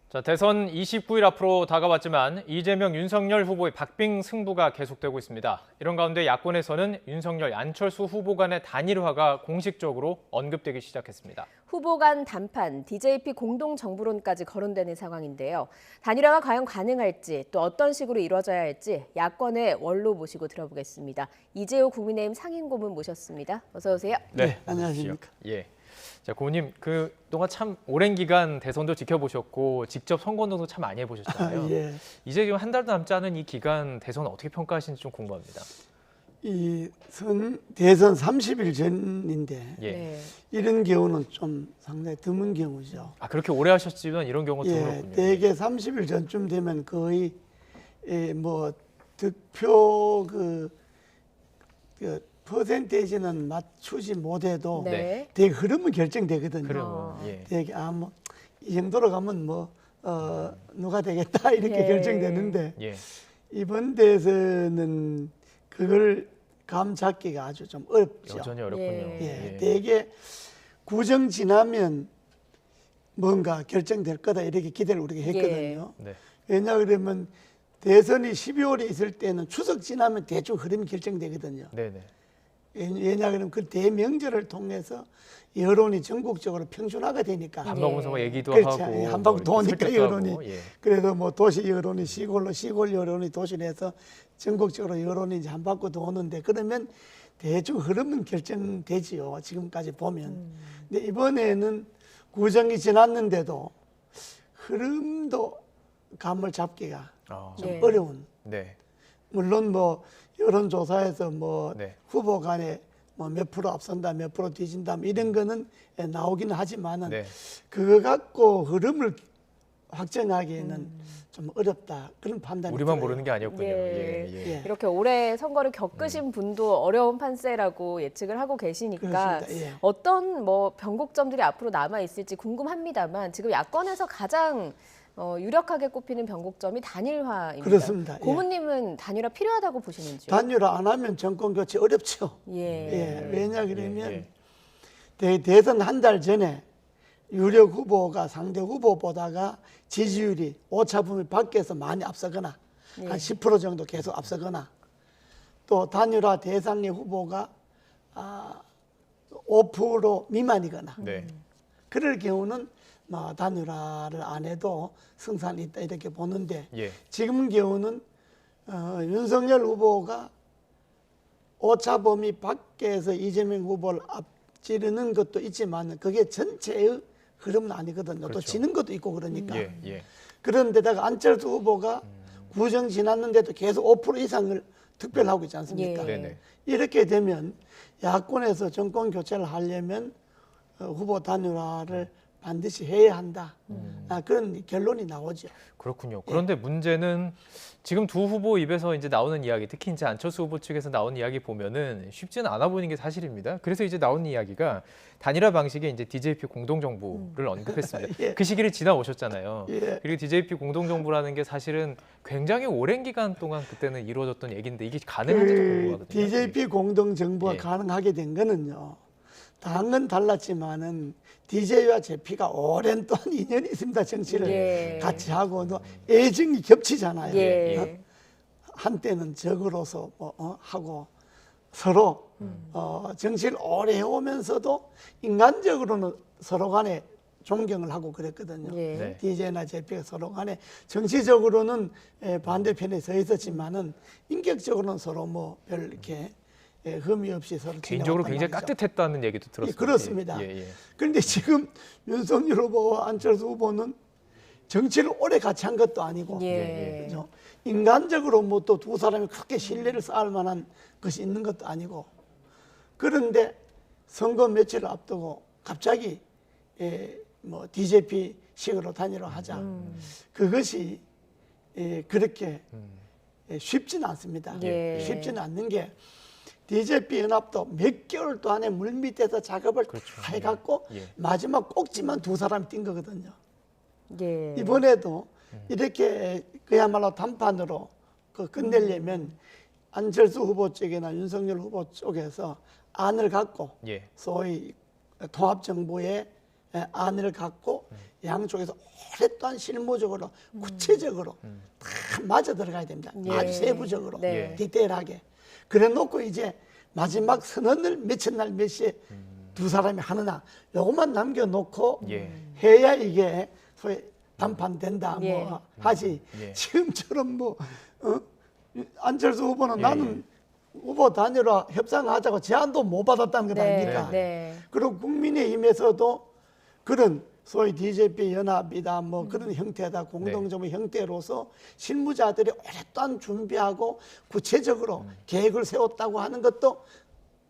자, 대선 29일 앞으로 다가왔지만 이재명, 윤석열 후보의 박빙 승부가 계속되고 있습니다. 이런 가운데 야권에서는 윤석열, 안철수 후보 간의 단일화가 공식적으로 언급되기 시작했습니다. 후보 간 단판, DJP 공동정부론까지 거론되는 상황인데요. 단일화가 과연 가능할지 또 어떤 식으로 이루어져야 할지 야권의 원로 모시고 들어보겠습니다. 이재호 국민의힘 상임고문 모셨습니다. 어서 오세요. 네, 안녕하십니까. 예. 자, 고모님, 그동안 참 오랜 기간 대선도 지켜보셨고 직접 선거운동도 참 많이 해보셨잖아요. 예. 이제 지금 한 달도 남지 않은 이 기간 대선 어떻게 평가하시는지 좀 궁금합니다. 이 대선 30일 전인데 예. 네. 이런 경우는 좀 상당히 드문 경우죠. 아, 그렇게 오래 하셨지만 이런 경우가 드물었군요. 대개 30일 전쯤 되면 거의 뭐 득표 그 퍼센테이지는 맞추지 못해도 네. 대개 흐름은 결정되거든요. 그래요. 예. 되게 뭐 이 정도로 가면 누가 되겠다 이렇게 예. 결정되는데 예. 이번 대선은 그걸 감 잡기가 아주 좀 어렵죠. 여전히 어렵군요. 예. 대개 구정 지나면 뭔가 결정될 거다 이렇게 기대를 우리가 했거든요. 네. 왜냐 그러면 대선이 12월에 있을 때는 추석 지나면 대충 흐름이 결정되거든요. 네네. 왜냐 그러면 그 대명절을 통해서 여론이 전국적으로 평준화가 되니까. 한바구음 선거 얘기도 그렇죠. 하고 한바구음 뭐 도니까 설득도 여론이. 하고, 예. 그래서 뭐 도시 여론이 시골로, 시골 여론이 도시로 해서 전국적으로 여론이 이제 한바구음 도는데 그러면 대충 흐름은 결정되지요. 지금까지 보면. 근데 이번에는 구정이 지났는데도 흐름도 감을 잡기가 좀 네. 어려운. 네. 물론 뭐 여론조사에서 뭐 네. 후보 간에 뭐 몇 프로 앞선다, 몇 프로 뒤진다 뭐 이런 거는 나오기는 하지만은 네. 그거 갖고 흐름을 확정하기에는 좀 어렵다 그런 판단이 우리만 들어요. 모르는 게 아니었군요. 예. 예. 예. 이렇게 오래 선거를 겪으신 분도 어려운 판세라고 예측을 하고 계시니까 그렇습니다. 예. 어떤 뭐 변곡점들이 앞으로 남아 있을지 궁금합니다만 지금 야권에서 가장 유력하게 꼽히는 변곡점이 단일화입니다. 그렇습니다. 예. 고문님은 단일화 필요하다고 보시는지요? 단일화 안 하면 정권 교체 어렵죠. 예. 예. 왜냐 그러면 예. 대선 한 달 전에 유력 후보가 상대 후보보다가 지지율이 오차범위 밖에서 많이 앞서거나 예. 한 10% 정도 계속 앞서거나 또 단일화 대상의 후보가 5% 미만이거나 네. 그럴 경우는 뭐 단일화를 안 해도 승산이 있다 이렇게 보는데 예. 지금 경우는 윤석열 후보가 오차범위 밖에서 이재명 후보를 앞지르는 것도 있지만 그게 전체의 흐름은 아니거든요. 또 그렇죠. 지는 것도 있고 그러니까. 예. 예. 그런데다가 안철수 후보가 구정 지났는데도 계속 5% 이상을 득표를 하고 있지 않습니까? 예. 네네. 이렇게 되면 야권에서 정권 교체를 하려면 후보 단일화를 반드시 해야 한다. 그런 결론이 나오죠. 그렇군요. 그런데 문제는 지금 두 후보 입에서 이제 나오는 이야기, 특히 이제 안철수 후보 측에서 나오는 이야기 보면은 쉽지는 않아 보이는 게 사실입니다. 그래서 이제 나오는 이야기가 단일화 방식의 이제 DJP 공동정부를 언급했습니다. 예. 그 시기를 지나오셨잖아요. 예. 그리고 DJP 공동정부라는 게 사실은 굉장히 오랜 기간 동안 그때는 이루어졌던 얘기인데 이게 가능한지도 궁금하거든요. DJP 공동정부가 예. 가능하게 된 거는요. 당은 달랐지만은 DJ와 JP가 오랜 동안 인연이 있습니다. 정치를 예. 같이 하고 또 애정이 겹치잖아요. 예. 한때는 적으로서 하고 서로 정치를 오래 해오면서도 인간적으로는 서로 간에 존경을 하고 그랬거든요. 예. 네. DJ나 JP가 서로 간에 정치적으로는 반대편에 서 있었지만은 인격적으로는 서로 뭐 별 이렇게 흠이 없이 서로 개인적으로 지내왔단 굉장히 말이죠. 깍듯했다는 얘기도 들었습니다. 예, 그렇습니다. 예. 예. 그런데 지금 윤석열 후보와 안철수 후보는 정치를 오래 같이 한 것도 아니고 예. 그죠? 인간적으로 뭐 또 두 사람이 그렇게 신뢰를 쌓을 만한 것이 있는 것도 아니고 그런데 선거 며칠을 앞두고 갑자기 뭐 DJP 식으로 단일화하자 그것이 그렇게 쉽지는 않습니다. 예. 쉽지는 않는 게 DJP 연합도 몇 개월 동안에 물밑에서 작업을 그렇죠. 다 해갖고 예. 마지막 꼭지만 두 사람이 뛴 거거든요. 예. 이번에도 이렇게 그야말로 단판으로 끝내려면 안철수 후보 쪽이나 윤석열 후보 쪽에서 안을 갖고 예. 소위 통합정부의 안을 갖고 양쪽에서 오랫동안 실무적으로 구체적으로 다 맞아 들어가야 됩니다. 예. 아주 세부적으로 네. 디테일하게. 그래 놓고 이제 마지막 선언을 며칠 날 몇 시에 두 사람이 하느냐 요것만 남겨놓고 예. 해야 이게 소위 단판된다 예. 뭐 하지. 예. 지금처럼 뭐 안철수 후보는 예, 나는 후보 단일화 협상하자고 제안도 못 받았다는 것 네. 아닙니까? 네. 그리고 국민의힘에서도 그런 소위 DJP 연합이다 뭐 그런 형태다 공동정부 형태로서 실무자들이 오랫동안 준비하고 구체적으로 계획을 세웠다고 하는 것도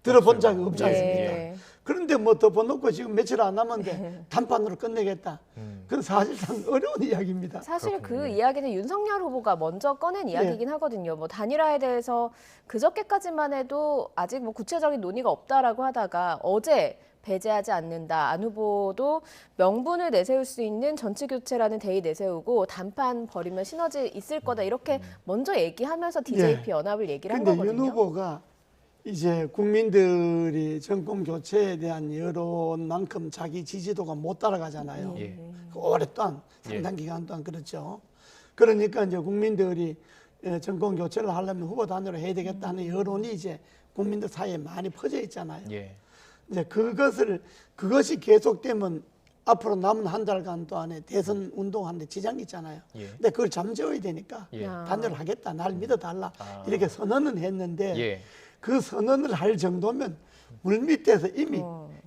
들어본 적이 없지 않습니까? 예. 그런데 뭐 덮어놓고 지금 며칠 안 남았는데 단판으로 끝내겠다. 그건 사실상 어려운 이야기입니다. 사실 그 그렇군요. 이야기는 윤석열 후보가 먼저 꺼낸 이야기이긴 하거든요. 뭐 단일화에 대해서 그저께까지만 해도 아직 뭐 구체적인 논의가 없다라고 하다가 어제 배제하지 않는다. 안 후보도 명분을 내세울 수 있는 정치 교체라는 대의 내세우고 단판 벌이면 시너지 있을 거다. 이렇게 먼저 얘기하면서 DJP 연합을 얘기를 한 근데 거거든요. 윤 후보가 이제 국민들이 정권 교체에 대한 여론만큼 자기 지지도가 못 따라가잖아요. 예. 오랫동안 상당 기간 동안 그렇죠. 그러니까 이제 국민들이 정권 교체를 하려면 후보 단일화 해야 되겠다 하는 여론이 이제 국민들 사이에 많이 퍼져 있잖아요. 예. 이제 그것이 계속되면 앞으로 남은 한 달간 동안에 대선 운동하는데 지장이 있잖아요. 예. 근데 그걸 잠재워야 되니까 예. 단일화 하겠다, 날 믿어달라 아. 이렇게 선언은 했는데 예. 그 선언을 할 정도면 물밑에서 이미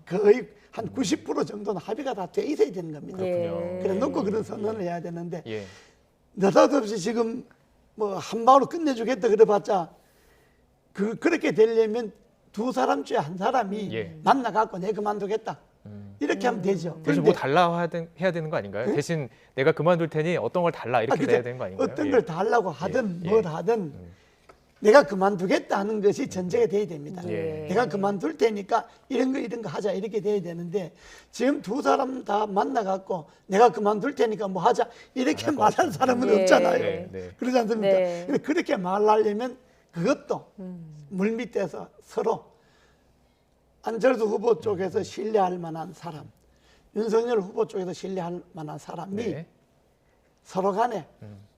거의 한 90% 정도는 합의가 다 돼 있어야 되는 겁니다. 예. 그래 놓고 그런 선언을 해야 되는데 예. 느닷없이 지금 뭐 한 방으로 끝내주겠다 그래봤자 그렇게 되려면 두 사람 중에 한 사람이 예. 만나갖고 내 그만두겠다 이렇게 하면 되죠. 대신 뭐 달라 해야 되는 거 아닌가요? 대신 내가 그만둘 테니 어떤 걸 달라 이렇게 그죠? 돼야 되는 거 아닌가요? 어떤 예. 걸 달라고 하든 예. 뭘 하든 내가 그만두겠다 하는 것이 전제가 돼야 됩니다. 예. 내가 그만둘 테니까 이런 거 하자 이렇게 돼야 되는데 지금 두 사람 다 만나갖고 내가 그만둘 테니까 뭐 하자 이렇게 말하는 사람은 예. 없잖아요. 네, 네. 그러지 않습니까? 네. 근데 그렇게 말하려면 그것도 물밑에서 서로 안철수 후보 쪽에서 신뢰할 만한 사람, 윤석열 후보 쪽에서 신뢰할 만한 사람이 네. 서로 간에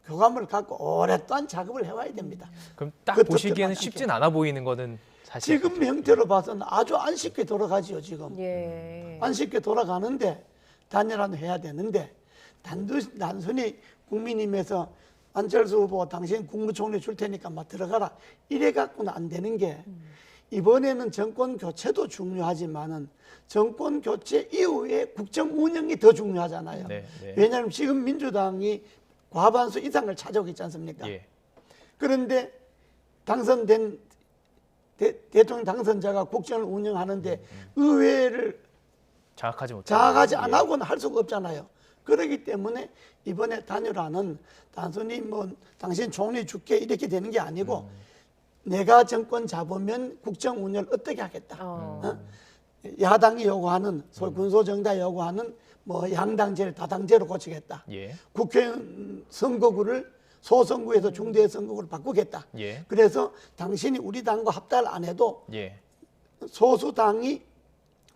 교감을 갖고 오랫동안 작업을 해와야 됩니다. 그럼 딱 그것도 보시기에는 그만큼 쉽진 않아 보이는 거는 사실 지금 형태로 봐서는 아주 안 쉽게 돌아가지요, 지금. 예. 안 쉽게 돌아가는데 단일화는 해야 되는데 단순히 국민의힘에서 안철수 후보 당신 국무총리 줄 테니까 막 들어가라 이래 갖고는 안 되는 게 이번에는 정권 교체도 중요하지만은 정권 교체 이후에 국정 운영이 더 중요하잖아요. 네, 네. 왜냐하면 지금 민주당이 과반수 이상을 차지하고 있지 않습니까? 예. 그런데 당선된 대통령 당선자가 국정을 운영하는데 의회를 장악하지 못하고 장악하지 안 하고는 할 수가 없잖아요. 그렇기 때문에 이번에 단일화는 단순히 뭐 당신 총리 줄게 이렇게 되는 게 아니고 내가 정권 잡으면 국정 운영을 어떻게 하겠다. 어? 야당이 요구하는 소위 군소정당 요구하는 뭐 양당제를 다당제로 고치겠다. 예. 국회의원 선거구를 소선구에서 중대선거구를 바꾸겠다. 예. 그래서 당신이 우리 당과 합당을 안 해도 예. 소수당이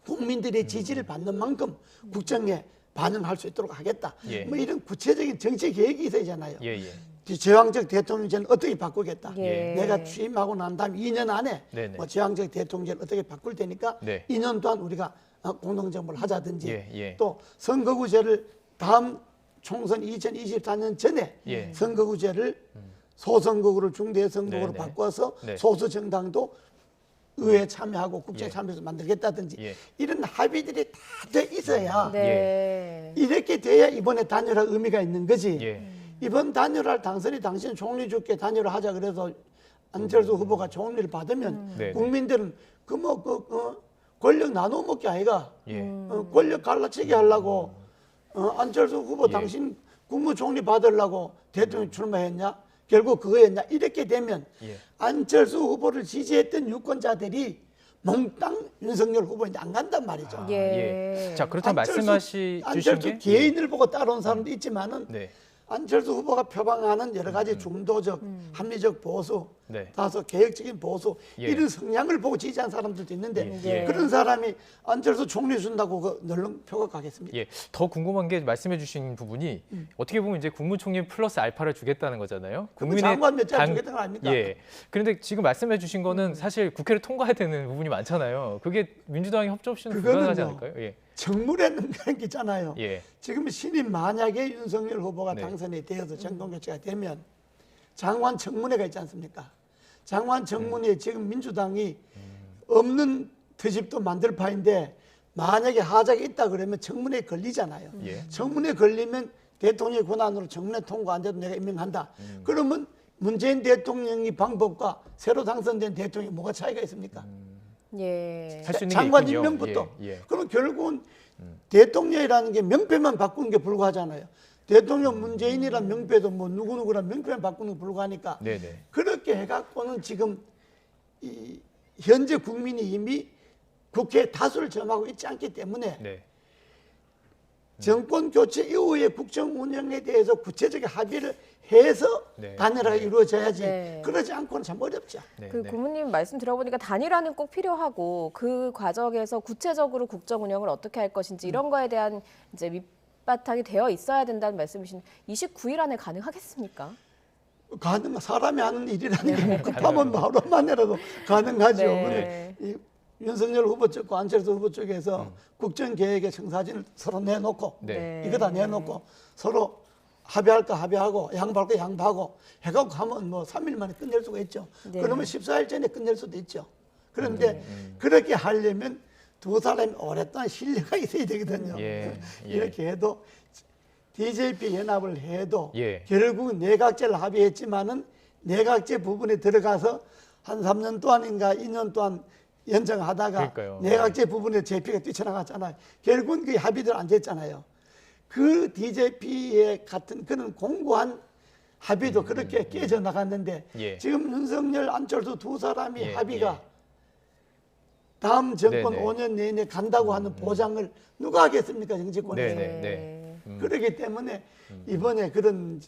국민들의 지지를 받는 만큼 국정에 반영할 수 있도록 하겠다. 예. 뭐 이런 구체적인 정치 계획이 있어야잖아요. 예. 예. 제왕적 대통령제는 어떻게 바꾸겠다. 예. 내가 취임하고 난 다음 2년 안에 네네. 뭐 제왕적 대통령제를 어떻게 바꿀 테니까 네. 2년 동안 우리가 공동정부를 하자든지 예, 예. 또 선거구제를 다음 총선 2024년 전에 예. 선거구제를 소선거구를 중대선거구로 네네. 바꿔서 네. 소수 정당도 의회에 참여하고 국정에 참여해서 만들겠다든지 예. 이런 합의들이 다 돼 있어야 네. 이렇게 돼야 이번에 단일화 의미가 있는 거지. 예. 이번 단일화를 당신 총리 줄게 단일화 하자 그래서 안철수 후보가 총리를 받으면 네네. 국민들은 권력 나눠 먹기 아이가 예. 권력 갈라치기 하려고 안철수 후보 예. 당신 국무총리 받으려고 대통령 출마했냐? 결국 그거였냐? 이렇게 되면 예. 안철수 후보를 지지했던 유권자들이 몽땅 윤석열 후보인데 안 간단 말이죠. 아, 예. 자, 그렇다면 말씀하시 주신 안철수 게 개인을 보고 따라온 사람도 있지만은 네. 안철수 후보가 표방하는 여러 가지 중도적, 합리적 보수, 네. 다소 개혁적인 보수 예. 이런 성향을 보고 지지한 사람들도 있는데 예. 그런 사람이 안철수 총리 준다고 그 널렁표가 가겠습니까? 예, 더 궁금한 게 말씀해주신 부분이 어떻게 보면 이제 국무총리 플러스 알파를 주겠다는 거잖아요. 그러면 장관 몇 장 주겠다는 거 아닙니까? 예. 그런데 지금 말씀해주신 거는 사실 국회를 통과해야 되는 부분이 많잖아요. 그게 민주당이 협조 없이는 불가능하지 그거는요. 않을까요? 예. 정물에 넣는 게 있잖아요. 예. 지금 신임 만약에 윤석열 후보가 네. 당선이 되어서 정권교체가 되면 장관 청문회가 있지 않습니까? 장관 청문회에 지금 민주당이 없는 트집도 만들 파인데 만약에 하자가 있다 그러면 청문회에 걸리잖아요. 예. 청문회에 걸리면 대통령의 권한으로 청문회 통과 안 돼도 내가 임명한다. 그러면 문재인 대통령의 방법과 새로 당선된 대통령이 뭐가 차이가 있습니까? 예. 할 수 있는 게 장관 있군요. 임명부터. 예, 예. 그럼 결국은 대통령이라는 게 명패만 바꾸는 게 불과하잖아요. 대통령 문재인이란 명패도 뭐 누구누구란 명패만 바꾸는 게 불과하니까 네네. 그렇게 해갖고는 지금 이 현재 국민이 이미 국회에 다수를 점하고 있지 않기 때문에 네. 정권 교체 이후의 국정 운영에 대해서 구체적인 합의를 해서 네. 단일화가 이루어져야지 네. 그러지 않고는 참 어렵죠. 네. 그 네. 고문님 말씀 들어보니까 단일화는 꼭 필요하고 그 과정에서 구체적으로 국정 운영을 어떻게 할 것인지 이런 거에 대한 이제 밑바탕이 되어 있어야 된다는 말씀이신 29일 안에 가능하겠습니까? 사람이 하는 일이라니까 급하면 하루만이라도 가능하죠. 네. 근데 이 윤석열 후보 쪽과 안철수 후보 쪽에서 국정 계획의 청사진을 서로 내놓고 네. 이거 다 내놓고 서로 합의할까 합의하고 양보할 거 양보하고 해갖고 하면 뭐 3일 만에 끝낼 수가 있죠. 네. 그러면 14일 전에 끝낼 수도 있죠. 그런데 그렇게 하려면 두 사람이 오랫동안 신뢰가 있어야 되거든요. 예, 예. 이렇게 해도 DJP 연합을 해도 예. 결국 내각제를 합의했지만은 내각제 부분에 들어가서 한 3년 동안인가 2년 동안 연장하다가 그러니까요. 내각제 부분에 JP가 뛰쳐나갔잖아요. 결국은 그 합의들 안 됐잖아요. 그 DJP의 같은 그런 공고한 합의도 그렇게 깨져 나갔는데 예. 지금 윤석열, 안철수 두 사람이 예, 합의가 예. 다음 정권 네네. 5년 내내 간다고 하는 보장을 누가 하겠습니까? 정치권에서. 네네. 네. 그렇기 때문에 이번에 그런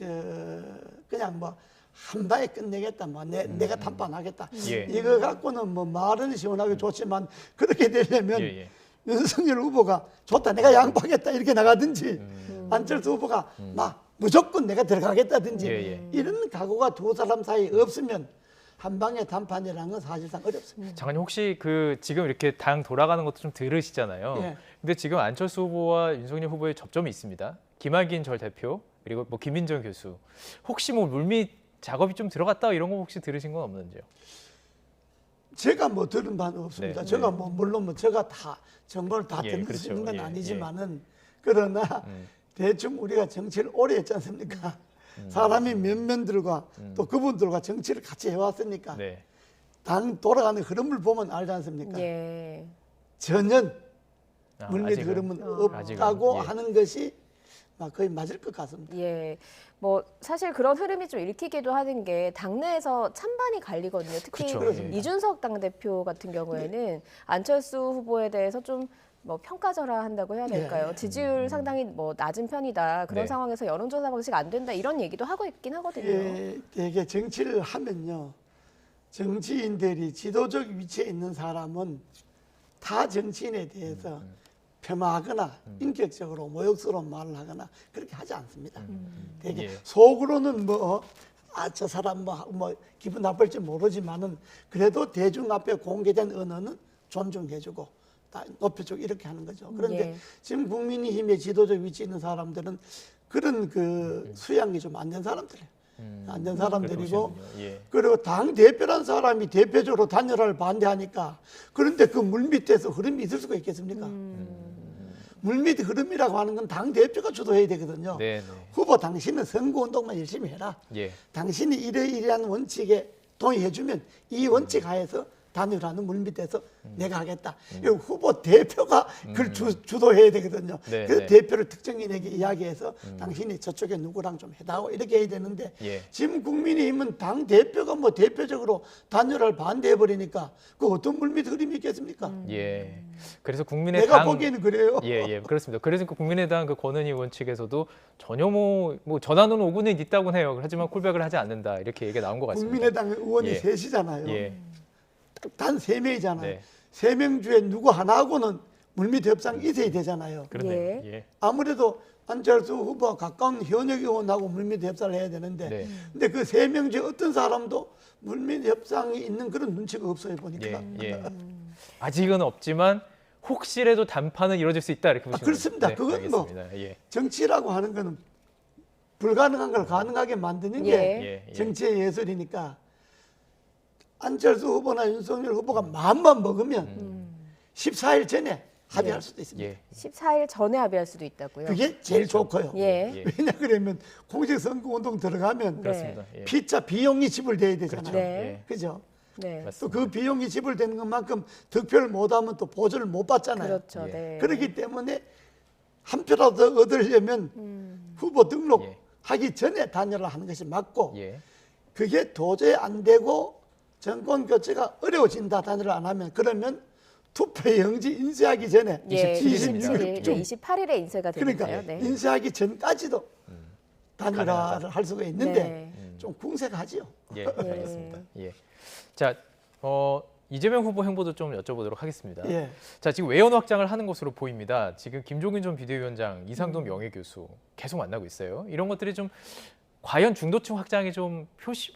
그냥 뭐 한 방에 끝내겠다, 뭐 내가 탄판하겠다. 예. 이거 갖고는 뭐 말은 시원하게 좋지만 그렇게 되려면 예, 예. 윤석열 후보가 좋다, 내가 양보하겠다 이렇게 나가든지 안철수 후보가 막 무조건 내가 들어가겠다든지 예, 예. 이런 각오가 두 사람 사이에 없으면 한 방에 단판이라는 건 사실상 어렵습니다. 장관님 혹시 그 지금 이렇게 당 돌아가는 것도 좀 들으시잖아요. 예. 근데 지금 안철수 후보와 윤석열 후보의 접점이 있습니다. 김학인 전 대표 그리고 뭐 김민정 교수 혹시 뭐 물밑 작업이 좀 들어갔다 이런 거 혹시 들으신 건 없는지요? 제가 뭐 들은 바는 없습니다. 네, 제가 뭐 물론 뭐 제가 다 정보를 다 예, 듣는 그렇죠. 건 예, 아니지만은 그러나 대충 우리가 정치를 오래 했지 않습니까? 사람이 몇몇들과 또 그분들과 정치를 같이 해왔으니까 네. 당 돌아가는 흐름을 보면 알지 않습니까? 예. 전혀 아, 물밑 아직은? 흐름은 아직은, 없다고 예. 하는 것이 거의 맞을 것 같습니다. 예. 뭐 사실 그런 흐름이 좀 읽히기도 하는 게 당내에서 찬반이 갈리거든요. 특히 그렇죠. 예. 이준석 당대표 같은 경우에는 안철수 후보에 대해서 좀 뭐 평가절하한다고 해야 될까요? 예. 지지율 상당히 뭐 낮은 편이다. 그런 네. 상황에서 여론조사 방식 안 된다 이런 얘기도 하고 있긴 하거든요. 되게 정치를 하면요, 정치인들이 지도적 위치에 있는 사람은 타 정치인에 대해서 폄하하거나 인격적으로 모욕스러운 말을 하거나 그렇게 하지 않습니다. 되게 예. 속으로는 저 사람 뭐 기분 나쁠지 모르지만은 그래도 대중 앞에 공개된 언어는 존중해주고 다 높여주고 이렇게 하는 거죠. 그런데 예. 지금 국민의힘의 지도적 위치에 있는 사람들은 그런 그 수양이 좀 안 된 사람들이에요. 안 된 사람들이고 그러시군요. 예. 그리고 당 대표란 사람이 대표적으로 단일화를 반대하니까 그런데 그 물밑에서 흐름이 있을 수가 있겠습니까? 물밑 흐름이라고 하는 건 당 대표가 주도해야 되거든요. 네, 네. 후보 당신은 선거운동만 열심히 해라. 예. 당신이 이러이러한 원칙에 동의해주면 이 원칙 하에서 단일화는 물밑에서 내가 하겠다. 이 후보 대표가 그걸 주도해야 되거든요. 네, 그래서 네. 대표를 특정인에게 이야기해서 당신이 저쪽에 누구랑 좀 해다오 이렇게 해야 되는데 예. 지금 국민의힘은 당 대표가 뭐 대표적으로 단일화를 반대해 버리니까 그 어떤 물밑 흐름이 있겠습니까? 예. 그래서 내가 국민의당 보기에는 그래요. 예, 그렇습니다. 그래서 그 국민의당 그 권은희 의원 측에서도 전혀 뭐 전화는 오고는 있다고는 해요. 하지만 콜백을 하지 않는다 이렇게 얘기가 나온 것 같습니다. 국민의당 의원이 예. 셋이잖아요. 예, 단 3명이잖아요. 네. 3명 중에 누구 하나하고는 물밑 협상이 있어야 되잖아요. 그러네요. 예. 예, 아무래도 안철수 후보와 가까운 현역 의원하고 물밑 협상을 해야 되는데 네. 근데 그 3명 중에 어떤 사람도 물밑 협상이 있는 그런 눈치가 없어요 보니까. 예. 아직은 없지만 혹시라도 단판은 이루어질 수 있다 이렇게 보시면 그렇습니다. 네, 그건 뭐 알겠습니다. 예, 정치라고 하는 거는 불가능한 걸 가능하게 만드는 예. 게 예, 예. 정치의 예술이니까 안철수 후보나 윤석열 후보가 마음만 먹으면 14일 전에 합의할 수도 있습니다. 예, 14일 전에 합의할 수도 있다고요. 그게 제일 좋고요. 예. 예. 왜냐 그러면 공직선거 운동 들어가면 그렇습니다. 예. 피자 비용이 지불돼야 되잖아요. 그렇죠. 네. 예. 그죠? 네. 또 맞습니다. 그 비용이 지불되는 것만큼 득표를 못하면 또 보조를 못 받잖아요. 그렇죠. 예. 네. 그렇기 때문에 한 표라도 얻으려면 후보 등록하기 전에 단일화 하는 것이 맞고 예, 그게 도저히 안 되고 정권 교체가 어려워진다 단일화 안 하면 그러면 투표 영지 인쇄하기 전에 예, 27일 27일, 좀 28일에 인쇄가 그러니까 되니까요. 네. 인쇄하기 전까지도 단일화를 가능하다. 할 수가 있는데 네. 좀 궁색하지요. 예, 알겠습니다. 예, 자, 이재명 후보 행보도 좀 여쭤보도록 하겠습니다. 예. 자, 지금 외연 확장을 하는 것으로 보입니다. 지금 김종인 전 비대위원장, 이상돈 명예교수 계속 만나고 있어요. 이런 것들이 좀 과연 중도층 확장이 좀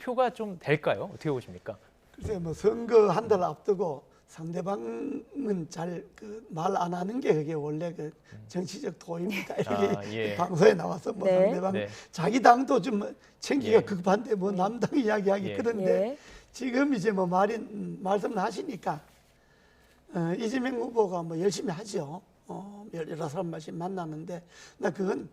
표가 좀 될까요? 어떻게 보십니까? 글쎄 뭐 선거 한 달 앞두고 상대방은 잘 그 말 안 하는 게 그게 원래 그 정치적 도입니다. 이렇게 아, 예. 방송에 나와서 뭐 네. 상대방 네. 자기 당도 좀 챙기가 예. 급한데 뭐 남당 이야기하기 예. 그런데 예. 지금 이제 뭐 말씀을 하시니까 이재명 후보가 뭐 열심히 하죠. 여러 사람 만나는데 나 그건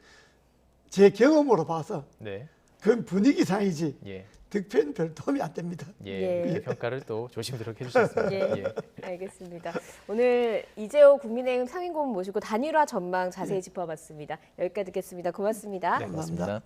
제 경험으로 봐서 네, 그건 분위기상이지 예, 득표는 별 도움이 안 됩니다. 예, 예. 그 평가를 또 조심스럽게 해주셨습니다. 예. 예. 알겠습니다. 오늘 이재호 국민의힘 상임고문 모시고 단일화 전망 자세히 짚어봤습니다. 여기까지 듣겠습니다. 고맙습니다. 네, 고맙습니다.